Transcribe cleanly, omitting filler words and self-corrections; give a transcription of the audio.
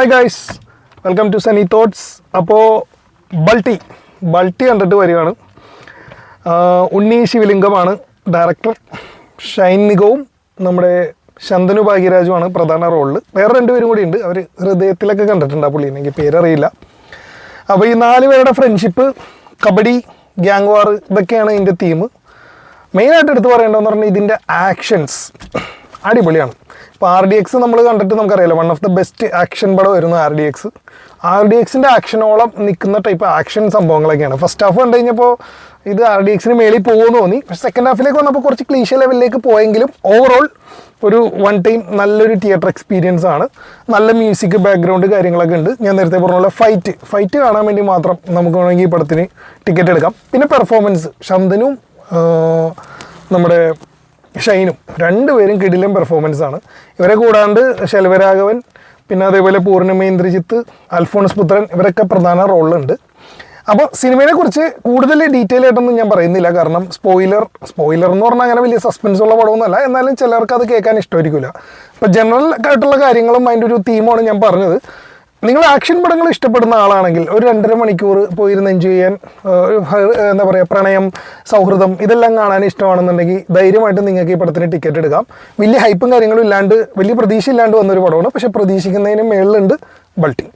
Hi guys, welcome to സനി thoughts. അപ്പോൾ ബൾട്ടി കണ്ടിട്ട് വരികയാണ്. ഉണ്ണി ശിവലിംഗമാണ് ഡയറക്ടർ. ഷൈൻ നിഗവും നമ്മുടെ ശന്തനു ഭാഗ്യരാജുമാണ് പ്രധാന റോളിൽ. വേറെ രണ്ടുപേരും കൂടി ഉണ്ട്. അവർ ഹൃദയത്തിലൊക്കെ കണ്ടിട്ടുണ്ട് ആ പുള്ളീനെ, എനിക്ക് പേരറിയില്ല. അപ്പോൾ ഈ 4 പേരുടെ ഫ്രണ്ട്ഷിപ്പ്, കബഡി, ഗ്യാങ് വാർ, ഇതൊക്കെയാണ് ഇതിൻ്റെ തീം. മെയിനായിട്ട് എടുത്ത് പറയേണ്ടതെന്ന് പറഞ്ഞാൽ ഇതിൻ്റെ ആക്ഷൻസ് അടിപൊളിയാണ്. ഇപ്പോൾ RDX നമ്മൾ കണ്ടിട്ട് നമുക്കറിയാലോ, one of the best action പടം വരുന്നു RDXൻ്റെ ആക്ഷനോളം നിൽക്കുന്ന ടൈപ്പ് ആക്ഷൻ സംഭവങ്ങളൊക്കെയാണ്. ഫസ്റ്റ് ഹാഫ് കണ്ടു കഴിഞ്ഞപ്പോൾ ഇത് RDXന് മേളിൽ പോകുമെന്ന് തോന്നി. പക്ഷേ സെക്കൻഡ് ഹാഫിലേക്ക് വന്നപ്പോൾ കുറച്ച് ക്ലീഷ ലെവലിലേക്ക് പോയെങ്കിലും ഓവറോൾ ഒരു വൺ ടൈം നല്ലൊരു തിയേറ്റർ എക്സ്പീരിയൻസ് ആണ്. നല്ല മ്യൂസിക്, ബാക്ക്ഗ്രൗണ്ട് കാര്യങ്ങളൊക്കെ ഉണ്ട്. ഞാൻ നേരത്തെ പറഞ്ഞ പോലെ ഫൈറ്റ് കാണാൻ വേണ്ടി മാത്രം നമുക്ക് വേണമെങ്കിൽ ഈ പടത്തിന് ടിക്കറ്റ് എടുക്കാം. പിന്നെ പെർഫോമൻസ്, ശന്തനും നമ്മുടെ ഷൈനും രണ്ടുപേരും കിടിലൻ പെർഫോമൻസ് ആണ്. ഇവരെ കൂടാണ്ട് ശെൽവരാഘവൻ, പിന്നെ അതേപോലെ പൂർണിമ ഇന്ദ്രജിത്ത്, അൽഫോൺസ് പുത്രൻ, ഇവരൊക്കെ പ്രധാന റോളിലുണ്ട്. അപ്പോൾ സിനിമയെ കുറിച്ച് കൂടുതൽ ഡീറ്റെയിൽ ആയിട്ടൊന്നും ഞാൻ പറയുന്നില്ല, കാരണം സ്പോയിലർ എന്ന് പറഞ്ഞാൽ അങ്ങനെ വലിയ സസ്പെൻസ് ഉള്ള പടമൊന്നുമല്ല. എന്നാലും ചിലർക്ക് അത് കേൾക്കാൻ ഇഷ്ടമായിരിക്കില്ല. അപ്പോൾ ജനറൽ ആയിട്ടുള്ള കാര്യങ്ങളും അതിൻ്റെ ഒരു തീമാണ് ഞാൻ പറഞ്ഞത്. നിങ്ങൾ ആക്ഷൻ പടങ്ങൾ ഇഷ്ടപ്പെടുന്ന ആളാണെങ്കിൽ ഒരു 2.5 മണിക്കൂർ പോയിരുന്ന് എൻജോയ് ചെയ്യാൻ, എന്താ പറയുക, പ്രണയം, സൗഹൃദം, ഇതെല്ലാം കാണാൻ ഇഷ്ടമാണെന്നുണ്ടെങ്കിൽ ധൈര്യമായിട്ട് നിങ്ങൾക്ക് ഈ പടത്തിന് ടിക്കറ്റ് എടുക്കാം. വലിയ ഹൈപ്പും കാര്യങ്ങളും ഇല്ലാണ്ട്, വലിയ പ്രതീക്ഷ ഇല്ലാണ്ട് വന്നൊരു പടമാണ്. പക്ഷേ പ്രതീക്ഷിക്കുന്നതിന് മേളിലുണ്ട് ബൾട്ടി.